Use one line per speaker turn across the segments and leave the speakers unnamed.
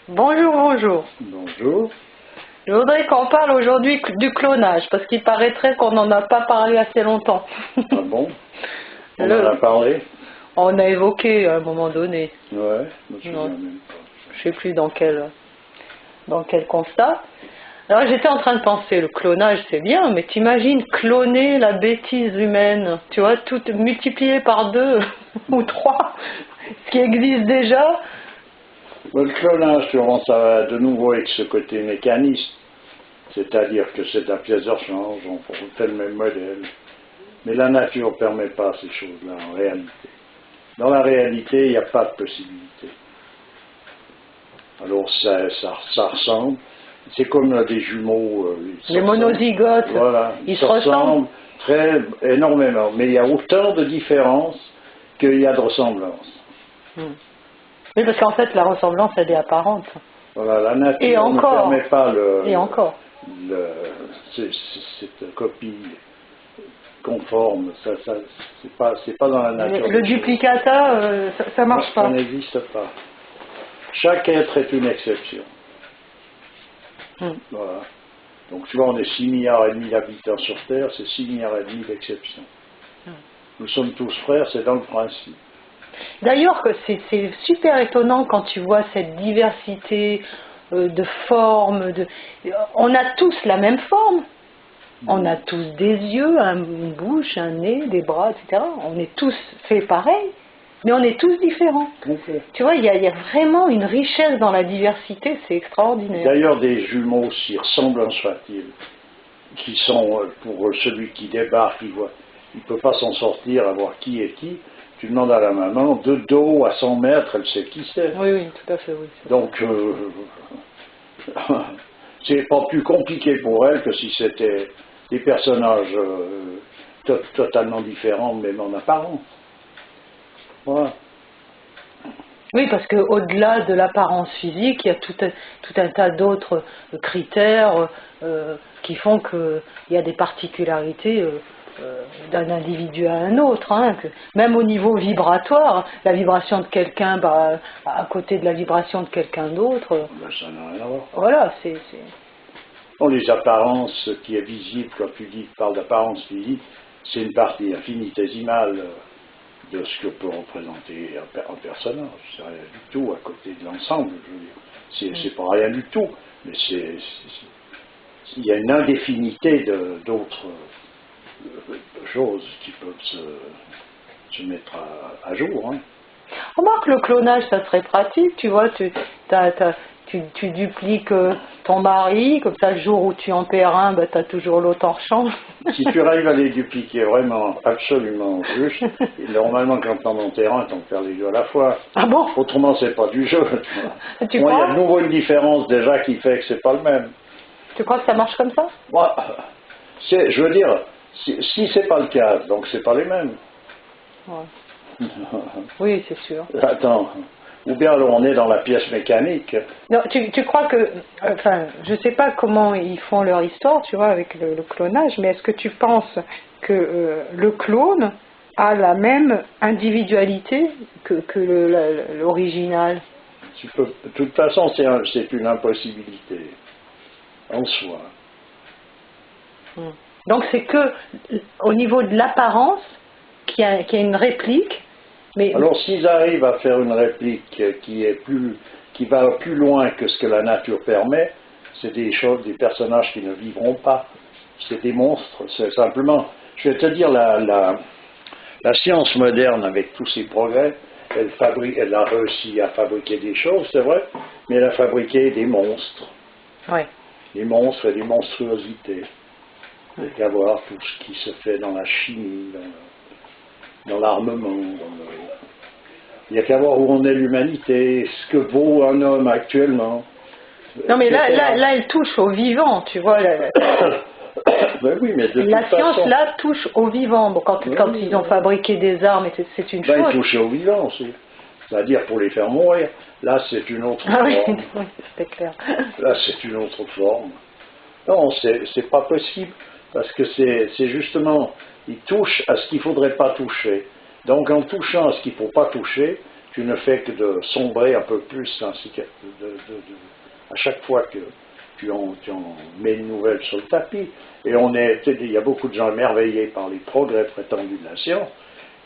Bonjour, bonjour.
Bonjour.
Je voudrais qu'on parle aujourd'hui du clonage, parce qu'il paraîtrait qu'on n'en a pas parlé assez longtemps.
Ah bon? On en a parlé?
On a évoqué à un moment donné.
Ouais, je me souviens
Non,
même pas.
je sais plus dans quel constat. Alors j'étais en train de penser, le clonage c'est bien, mais t'imagines cloner la bêtise humaine, tu vois, tout multiplié par 2 ou 3, ce qui existe déjà.
Le clonage, souvent, ça va de nouveau avec ce côté mécaniste. C'est-à-dire que c'est la pièce de rechange, on fait le même modèle. Mais la nature ne permet pas ces choses-là en réalité. Dans la réalité, il n'y a pas de possibilité. Alors ça ressemble. C'est comme des jumeaux.
Les monozygotes,
voilà,
ils se ressemblent.
très énormément. Mais il y a autant de différences qu'il y a de ressemblances.
Oui, parce qu'en fait, la ressemblance, elle est apparente.
Voilà, la nature ne permet pas cette copie conforme. C'est pas dans la nature.
Le duplicata, ça marche pas.
Ça n'existe pas. Chaque être est une exception. Voilà. Donc tu vois, on est 6,5 milliards d'habitants sur Terre, c'est 6,5 milliards d'exceptions. Nous sommes tous frères, c'est dans le principe.
D'ailleurs, c'est super étonnant quand tu vois cette diversité de formes. On a tous la même forme. On a tous des yeux, une bouche, un nez, des bras, etc. On est tous faits pareil, mais on est tous différents.
Okay.
Tu vois, il y a vraiment une richesse dans la diversité, c'est extraordinaire.
D'ailleurs, des jumeaux, si ressemblants soient-ils, qui sont, pour celui qui débarque, il ne peut pas s'en sortir, à voir qui est qui. Tu demandes à la maman, de dos à 100 mètres, elle sait qui c'est.
Oui, tout à fait, oui.
Donc, c'est pas plus compliqué pour elle que si c'était des personnages totalement différents, même en apparence. Voilà.
Oui, parce qu'au-delà de l'apparence physique, il y a tout un tas d'autres critères qui font qu'il y a des particularités d'un individu à un autre. Même au niveau vibratoire, la vibration de quelqu'un à côté de la vibration de quelqu'un d'autre.
Ça n'a rien à voir.
Voilà,
Bon, les apparences, ce qui est visible, quand tu parles d'apparence physique, c'est une partie infinitésimale de ce que peut représenter un personnage. C'est rien du tout à côté de l'ensemble, je veux dire. C'est pas rien du tout, mais il y a une indéfinité d'autres choses qui peuvent se mettre à jour.
Remarque, le clonage, ça serait pratique, tu vois, tu dupliques ton mari, comme ça le jour où tu en perds un, tu as toujours l'autre en rechange.
Si tu arrives à les dupliquer vraiment, absolument juste, et normalement quand tu en enterres un, tu en perds les deux à la fois.
Ah bon?
Autrement, c'est pas du jeu.
Tu
Bon, il y
crois?
a de nouveau une différence déjà qui fait que c'est pas le même.
Tu crois que ça marche comme ça?
Moi, je veux dire, si c'est pas le cas, donc c'est pas les mêmes.
Ouais. Oui, c'est sûr.
Attends. Ou bien alors on est dans la pièce mécanique.
Non, tu crois que, enfin, je sais pas comment ils font leur histoire, tu vois, avec le clonage, mais est-ce que tu penses que le clone a la même individualité que l'original?
De toute façon, c'est une impossibilité en soi.
Donc c'est que au niveau de l'apparence qu'il y a une réplique. Mais
alors s'ils arrivent à faire une réplique qui va plus loin que ce que la nature permet, c'est des personnages qui ne vivront pas. C'est des monstres. C'est simplement, je vais te dire, la science moderne, avec tous ses progrès, elle a réussi à fabriquer des choses, c'est vrai, mais elle a fabriqué des monstres.
Ouais.
Des monstres et des monstruosités. Il y a qu'à voir tout ce qui se fait dans la chimie, dans l'armement. Il n'y a qu'à voir où on est l'humanité, ce que vaut un homme actuellement.
Non mais là, elle touche au vivant, tu vois.
Ben oui, mais
la science, là, touche au vivant. Bon, quand ils ont fabriqué des armes, c'est une chose.
Ils touchent au vivant aussi. C'est-à-dire pour les faire mourir. Là, c'est une autre forme.
Oui, c'est clair.
Là, c'est une autre forme. Non, c'est pas possible. Parce que c'est justement, ils touchent à ce qu'il ne faudrait pas toucher. Donc en touchant à ce qu'il ne faut pas toucher, tu ne fais que de sombrer un peu plus ainsi que à chaque fois que tu en mets une nouvelle sur le tapis. Et il y a beaucoup de gens émerveillés par les progrès prétendus de la science,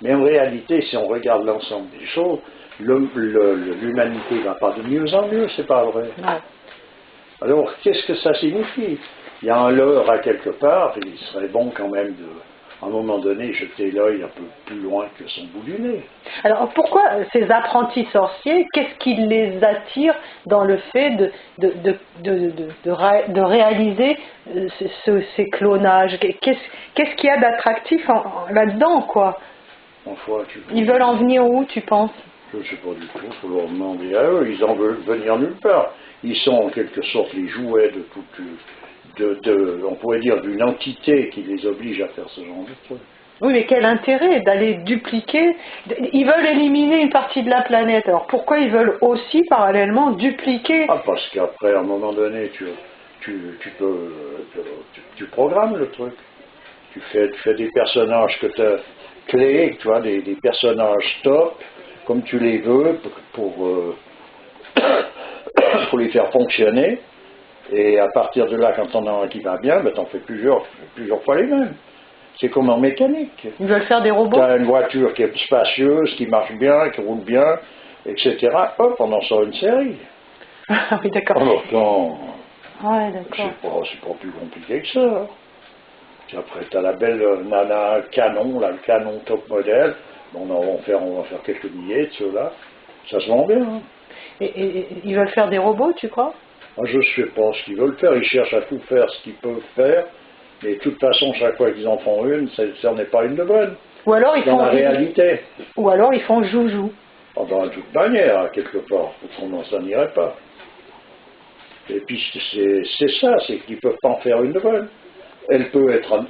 mais en réalité, si on regarde l'ensemble des choses, l'humanité ne va pas de mieux en mieux, c'est pas vrai.
Ouais.
Alors, qu'est-ce que ça signifie? Il y a un leurre à quelque part, et il serait bon quand même à un moment donné, jeter l'œil un peu plus loin que son bout du nez.
Alors pourquoi ces apprentis sorciers, qu'est-ce qui les attire dans le fait de réaliser ces clonages? Qu'est-ce qu'il y a d'attractif là-dedans, quoi?
Enfin,
Ils veulent en venir où, tu penses?
Je ne sais pas du tout, il faut leur demander à eux, ils en veulent venir nulle part. Ils sont en quelque sorte les jouets de toute, on pourrait dire, d'une entité qui les oblige à faire ce genre de truc.
Oui, mais quel intérêt d'aller dupliquer? Ils veulent éliminer une partie de la planète, alors pourquoi ils veulent aussi parallèlement dupliquer?
Ah, parce qu'après, à un moment donné, tu programmes le truc. Tu fais des personnages que tu as clés, tu vois, des personnages top, comme tu les veux, pour les faire fonctionner. Et à partir de là, quand on en a un qui va bien, ben, tu en fais plusieurs fois les mêmes. C'est comme en mécanique.
Ils veulent faire des robots?
Tu as une voiture qui est spacieuse, qui marche bien, qui roule bien, etc. Hop, on en sort une série.
Ah oui, d'accord.
Alors,
Ouais, d'accord.
c'est pas plus compliqué que ça. Puis après, tu as la belle nana canon, là, le canon top modèle. Bon, on va faire quelques milliers de ceux-là. Ça se vend bien. Hein.
Et ils veulent faire des robots, tu crois?
Je ne sais pas ce qu'ils veulent faire. Ils cherchent à tout faire ce qu'ils peuvent faire. Mais de toute façon, chaque fois qu'ils en font une, ça n'en est pas une de bonne.
Ou alors ils
dans
font
la réalité.
Ou alors ils font joujou.
Dans toute manière, quelque part. Autrement, ça n'irait pas. Et puis, c'est ça, c'est qu'ils ne peuvent pas en faire une de bonne.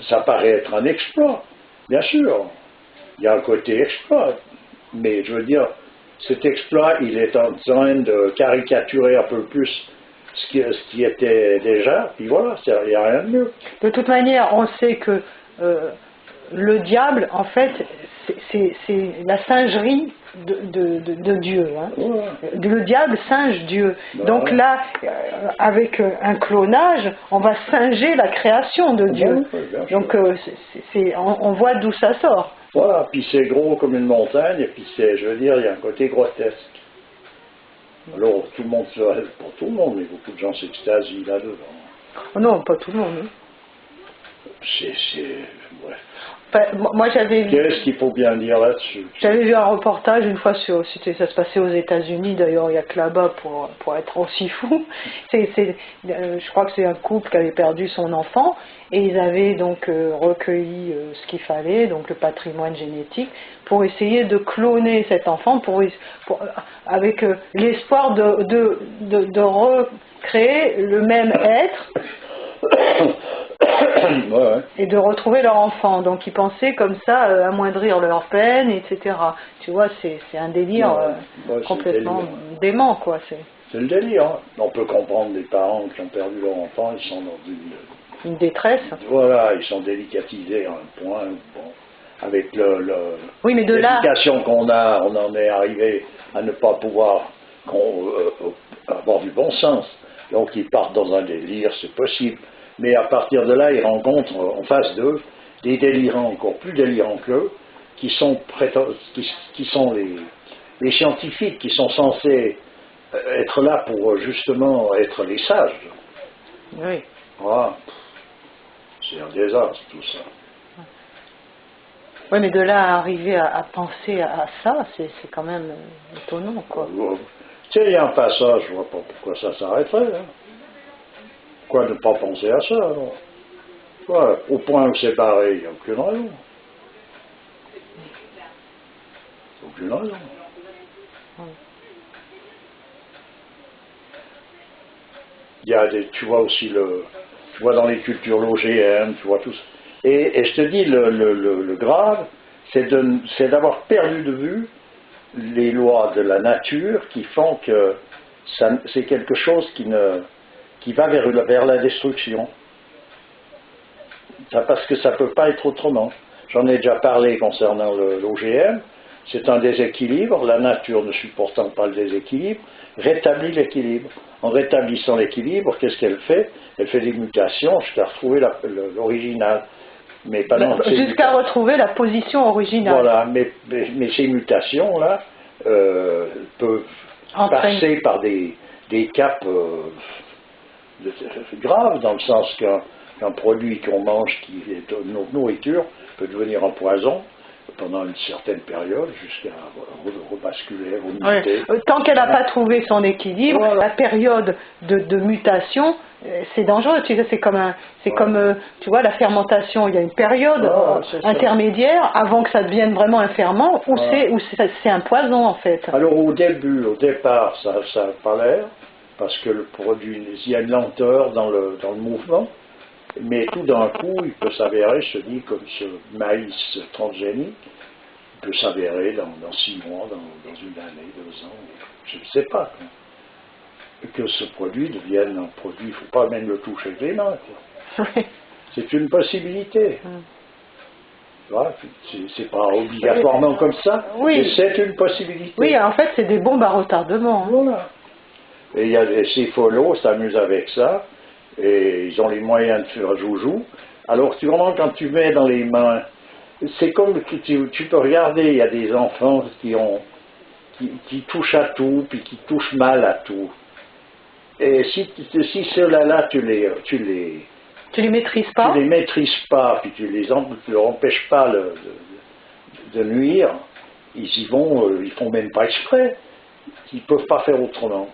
Ça paraît être un exploit, bien sûr. Il y a un côté exploit. Mais je veux dire, cet exploit, il est en train de caricaturer un peu plus ce qui était déjà, puis voilà, il n'y a rien de mieux.
De toute manière, on sait que le diable, en fait, c'est la singerie de Dieu. Hein.
Ouais.
Le diable singe Dieu.
Ben
donc
ouais.
là, avec un clonage, on va singer la création de Dieu.
Ouais,
donc on voit d'où ça sort.
Voilà, puis c'est gros comme une montagne, et puis je veux dire, il y a un côté grotesque. Alors, tout le monde, pour tout le monde, mais beaucoup de gens s'extasient là-dedans.
Oh non, pas tout le monde. Hein.
Ouais.
Enfin, moi, j'avais vu...
Qu'est-ce qu'il faut bien dire là-dessus?
J'avais vu un reportage une fois ça se passait aux États-Unis, d'ailleurs il n'y a que là-bas pour être aussi fou. Je crois que c'est un couple qui avait perdu son enfant et ils avaient donc recueilli ce qu'il fallait, donc le patrimoine génétique, pour essayer de cloner cet enfant, avec l'espoir de recréer le même être.
Ouais.
Et de retrouver leur enfant. Donc ils pensaient comme ça amoindrir leur peine, etc. Tu vois, c'est un délire complètement dément, quoi.
C'est le délire. Hein. On peut comprendre des parents qui ont perdu leur enfant, ils sont dans
une détresse.
Voilà, ils sont délicatisés à un point. Bon, avec
oui, mais
l'éducation qu'on a, on en est arrivé à ne pas pouvoir avoir du bon sens. Donc ils partent dans un délire, c'est possible. Mais à partir de là, ils rencontrent en face d'eux des délirants encore plus délirants qu'eux, qui sont les scientifiques, qui sont censés être là pour justement être les sages.
Oui.
Voilà. C'est un désastre tout ça.
Oui, mais de là à arriver à penser à ça, c'est quand même étonnant, quoi.
Tu sais, il y a un passage, je vois pas pourquoi ça s'arrêterait. Hein. Pourquoi ne pas penser à ça, alors? Voilà, au point où c'est barré, il n'y a aucune raison. Aucune raison. Il y a tu vois aussi tu vois dans les cultures l'OGM, tu vois tout ça. Et je te dis, le grave, c'est d'avoir perdu de vue les lois de la nature qui font que c'est quelque chose qui va vers la destruction. Parce que ça ne peut pas être autrement. J'en ai déjà parlé concernant l'OGM. C'est un déséquilibre, la nature ne supportant pas le déséquilibre, rétablit l'équilibre. En rétablissant l'équilibre, qu'est-ce qu'elle fait? Elle fait des mutations jusqu'à retrouver l'original. Mais
jusqu'à retrouver la position originale.
Voilà, mais ces mutations-là peuvent passer par des caps graves, dans le sens qu'un produit qu'on mange qui est notre nourriture peut devenir un poison pendant une certaine période jusqu'à rebasculer, remuter.
Ouais. Tant qu'elle n'a pas trouvé son équilibre, voilà. La période de mutation, c'est dangereux. Tu sais, c'est comme, tu vois, la fermentation. Il y a une période intermédiaire avant que ça devienne vraiment un ferment où c'est un poison en fait.
Alors au départ, ça n'a pas l'air parce que le produit, il y a une lenteur dans le mouvement. Mais tout d'un coup, il peut s'avérer, je te dis, comme ce maïs transgénique, il peut s'avérer dans 6 mois, dans une année, 2 ans, je ne sais pas, que ce produit devienne un produit, il ne faut pas même le toucher avec les mains. C'est une possibilité. C'est pas obligatoirement comme ça, mais c'est une possibilité.
Oui, en fait, c'est des bombes à retardement.
Voilà. Et il y a ces follow s'amusent avec ça. Et ils ont les moyens de faire joujou. Alors, quand tu mets dans les mains, c'est comme que tu peux regarder, il y a des enfants qui touchent à tout, puis qui touchent mal à tout. Et si ceux-là, tu les
maîtrises pas.
Tu les maîtrises pas, puis tu leur empêches pas de nuire, ils y vont, ils font même pas exprès. Ils peuvent pas faire autrement.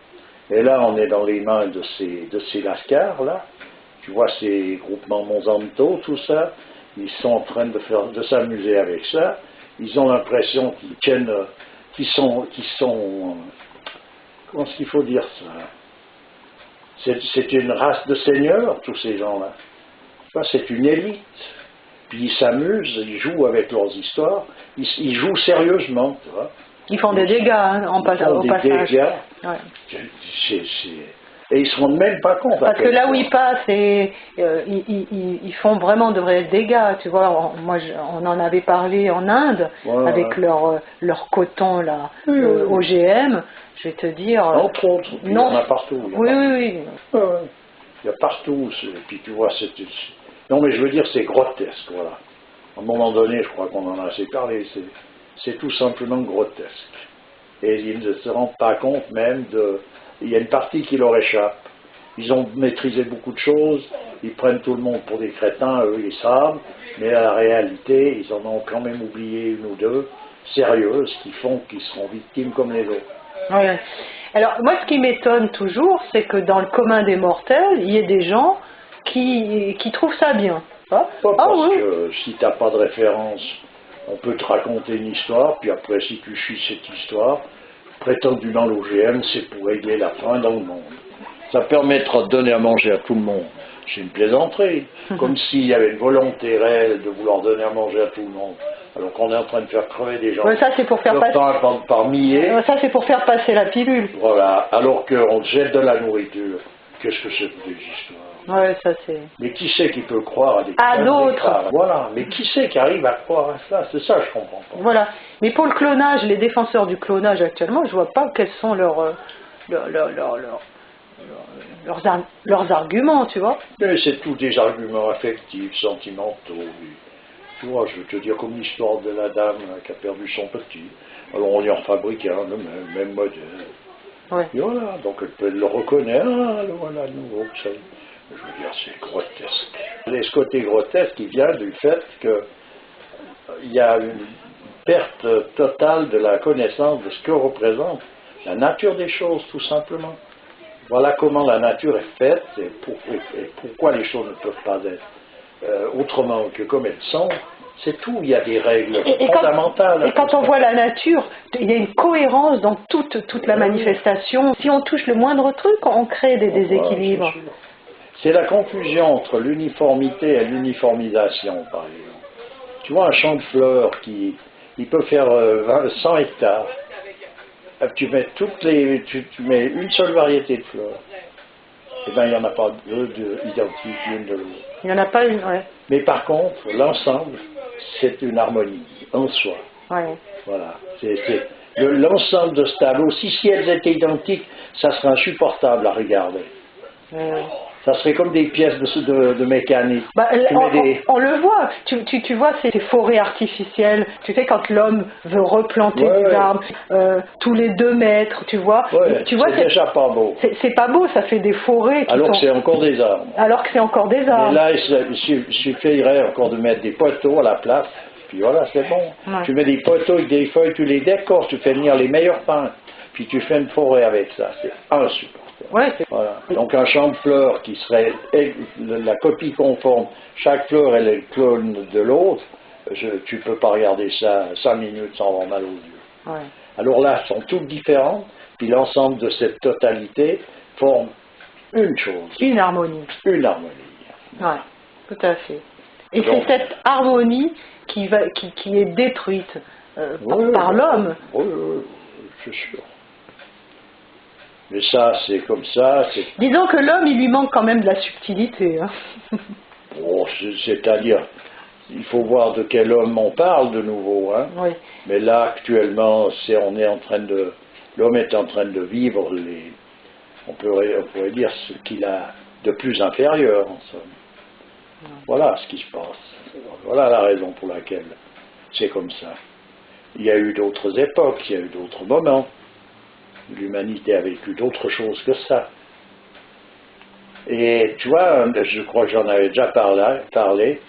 Et là, on est dans les mains de ces lascars, là. Tu vois, ces groupements Monsanto, tout ça, ils sont en train de s'amuser avec ça. Ils ont l'impression qu'ils sont, comment est-ce qu'il faut dire ça? C'est une race de seigneurs, tous ces gens-là. Tu vois, c'est une élite. Puis ils s'amusent, ils jouent avec leurs histoires, ils jouent sérieusement, tu vois.
Ils font des dégâts au passage.
Dégâts. Ouais. Et ils ne se rendent même pas compte.
Parce que là où ils passent, ils font vraiment de vrais dégâts. Tu vois, on en avait parlé en Inde, avec leur coton là, OGM. Je vais te dire.
Entre autres, il y en a partout.
Oui.
Il y a partout. Et puis tu vois, non mais je veux dire, c'est grotesque, voilà. À un moment donné, je crois qu'on en a assez parlé, c'est tout simplement grotesque. Et ils ne se rendent pas compte même il y a une partie qui leur échappe. Ils ont maîtrisé beaucoup de choses, ils prennent tout le monde pour des crétins, eux ils savent, mais à la réalité, ils en ont quand même oublié une ou deux sérieuses qui font qu'ils seront victimes comme les autres.
Oui. Alors moi ce qui m'étonne toujours, c'est que dans le commun des mortels, il y ait des gens qui trouvent ça bien.
Parce que si tu n'as pas de référence, on peut te raconter une histoire, puis après si tu suis cette histoire, prétendument l'OGM, c'est pour régler la faim dans le monde. Ça permettra de donner à manger à tout le monde. C'est une plaisanterie, comme s'il y avait une volonté réelle de vouloir donner à manger à tout le monde, alors qu'on est en train de faire crever des gens.
Ça c'est pour faire passer.
Par milliers.
Ça c'est pour faire passer la pilule.
Voilà, alors qu'on jette de la nourriture. Qu'est-ce que c'est pour des histoires?
Ouais, ça c'est.
Mais qui c'est qui peut croire
à d'autres?
Voilà, mais qui c'est qui arrive à croire à ça? C'est ça, je comprends pas.
Voilà. Mais pour le clonage, les défenseurs du clonage actuellement, je vois pas quels sont leurs arguments, tu vois.
Mais c'est tous des arguments affectifs, sentimentaux. Tu vois, je veux te dire, comme l'histoire de la dame qui a perdu son petit. Alors on y en fabrique un, le même modèle.
Ouais.
Et voilà, donc elle le reconnaît, voilà, nouveau, ça. Je veux dire, c'est grotesque. Et ce côté grotesque qui vient du fait qu'il y a une perte totale de la connaissance de ce que représente la nature des choses, tout simplement. Voilà comment la nature est faite et pourquoi les choses ne peuvent pas être autrement que comme elles sont. C'est tout, il y a des règles fondamentales.
Et quand on voit la nature, il y a une cohérence dans toute la manifestation. Si on touche le moindre truc, on crée des déséquilibres.
C'est la confusion entre l'uniformité et l'uniformisation, par exemple. Tu vois un champ de fleurs il peut faire 100 hectares. Tu mets une seule variété de fleurs. Eh bien, il n'y en a pas deux identiques l'une de l'autre.
Il n'y en a pas une, ouais.
Mais par contre, l'ensemble, c'est une harmonie en soi.
Ouais.
Voilà. L'ensemble de ce tableau, si elles étaient identiques, ça serait insupportable à regarder. Ça serait comme des pièces de mécanique.
Bah, on le voit, tu vois ces forêts artificielles, tu sais quand l'homme veut replanter des arbres, tous les 2 mètres, tu vois. Tu vois
c'est déjà pas beau.
C'est pas beau, ça fait des forêts
alors que c'est encore des arbres.
Alors que c'est encore des arbres.
Et là, il suffirait encore de mettre des poteaux à la place, puis voilà, c'est bon. Ouais. Tu mets des poteaux avec des feuilles, tu les décores, tu fais venir les meilleurs peintres, puis tu fais une forêt avec ça, c'est insupportable.
Ouais,
voilà. Donc un champ de fleurs qui serait la copie conforme, chaque fleur est le clone de l'autre, tu ne peux pas regarder ça 5 minutes sans avoir mal aux yeux.
Ouais.
Alors là, elles sont toutes différentes, puis l'ensemble de cette totalité forme une chose.
Une harmonie.
Une harmonie.
Oui, tout à fait. Et donc, c'est cette harmonie qui est détruite par l'homme.
Oui, c'est sûr. Mais ça, c'est comme ça.
Disons que l'homme, il lui manque quand même de la subtilité. Hein.
Oh, c'est-à-dire, il faut voir de quel homme on parle de nouveau. Hein.
Oui.
Mais là, actuellement, l'homme est en train de vivre on pourrait dire ce qu'il a de plus inférieur, en somme. Voilà ce qui se passe. Voilà la raison pour laquelle c'est comme ça. Il y a eu d'autres époques, il y a eu d'autres moments. L'humanité a vécu d'autres choses que ça. Et tu vois, je crois que j'en avais déjà parlé,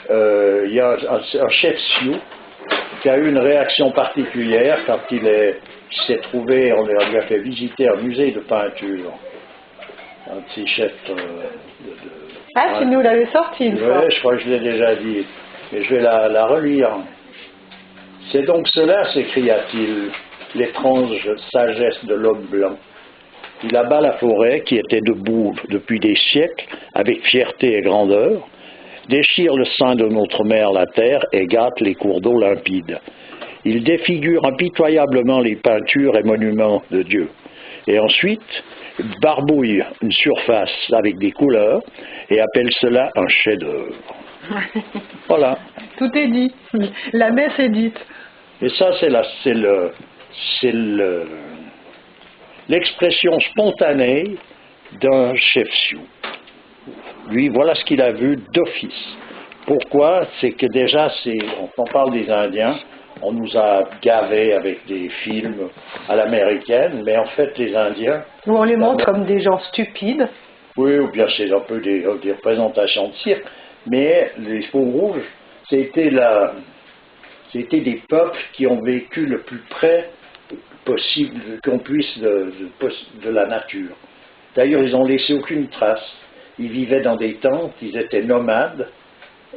il y a un chef Sioux qui a eu une réaction particulière quand il s'est trouvé, on lui a fait visiter un musée de peinture. Un de ces chefs
tu nous l'avais sorti une fois.
Oui, je crois que je l'ai déjà dit, mais je vais la relire. C'est donc cela, s'écria-t-il, l'étrange sagesse de l'homme blanc. Il abat la forêt qui était debout depuis des siècles, avec fierté et grandeur, déchire le sein de notre mère la terre et gâte les cours d'eau limpides. Il défigure impitoyablement les peintures et monuments de Dieu. Et ensuite, barbouille une surface avec des couleurs et appelle cela un chef-d'œuvre. Voilà.
Tout est dit. La messe est dite.
Et ça, c'est l'expression spontanée d'un chef Sioux. Lui, voilà ce qu'il a vu d'office. Pourquoi? C'est que déjà, on parle des Indiens, on nous a gavés avec des films à l'américaine, mais en fait, les Indiens...
Où on les montre comme des gens stupides.
Oui, ou bien c'est un peu des représentations de cirque, mais les Peaux Rouges, c'était des peuples qui ont vécu le plus près possible qu'on puisse de la nature. D'ailleurs, ils n'ont laissé aucune trace. Ils vivaient dans des tentes, ils étaient nomades.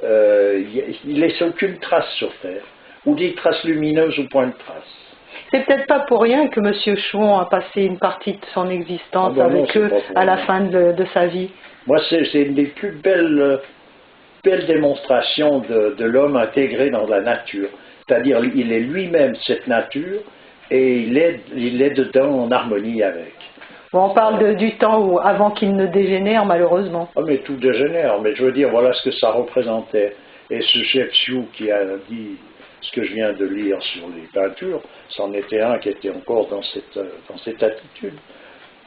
Ils ne laissaient aucune trace sur Terre, ou des traces lumineuses au point de trace.
C'est peut-être pas pour rien que M. Chouon a passé une partie de son existence avec eux à la fin de sa vie.
Moi, c'est une des plus belles démonstrations de l'homme intégré dans la nature. C'est-à-dire, il est lui-même cette nature et il est dedans en harmonie avec.
Bon, on parle du temps avant qu'il ne dégénère, malheureusement.
Ah, mais tout dégénère, mais je veux dire, voilà ce que ça représentait. Et ce chef Sioux qui a dit ce que je viens de lire sur les peintures, c'en était un qui était encore dans cette attitude.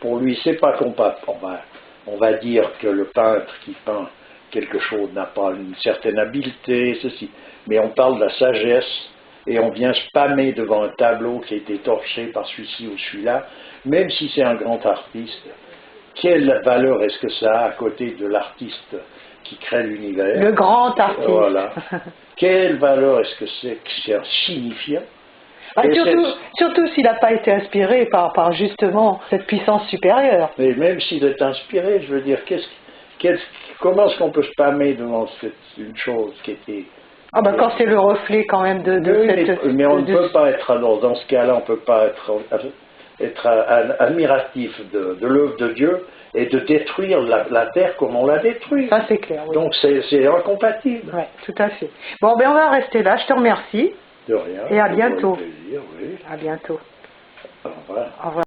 Pour lui, c'est pas comparable. On va dire que le peintre qui peint quelque chose n'a pas une certaine habileté, ceci. Mais on parle de la sagesse, et on vient spammer devant un tableau qui a été torché par celui-ci ou celui-là, même si c'est un grand artiste. Quelle valeur est-ce que ça a à côté de l'artiste qui crée l'univers?
Le grand artiste.
Voilà. Quelle valeur est-ce que c'est un signifiant?
Surtout s'il n'a pas été inspiré par justement cette puissance supérieure.
Mais même s'il est inspiré, je veux dire, comment est-ce qu'on peut spammer devant une chose qui était...
quand c'est le reflet quand même
mais on ne peut pas être, dans ce cas-là, on ne peut pas être admiratif de l'œuvre de Dieu et de détruire la terre comme on l'a détruite.
Ça c'est clair, oui.
Donc c'est incompatible.
Oui, tout à fait. Bon, on va rester là, je te remercie.
De rien.
Et à bientôt.
Plaisir, oui.
À bientôt.
Au revoir.
Au revoir.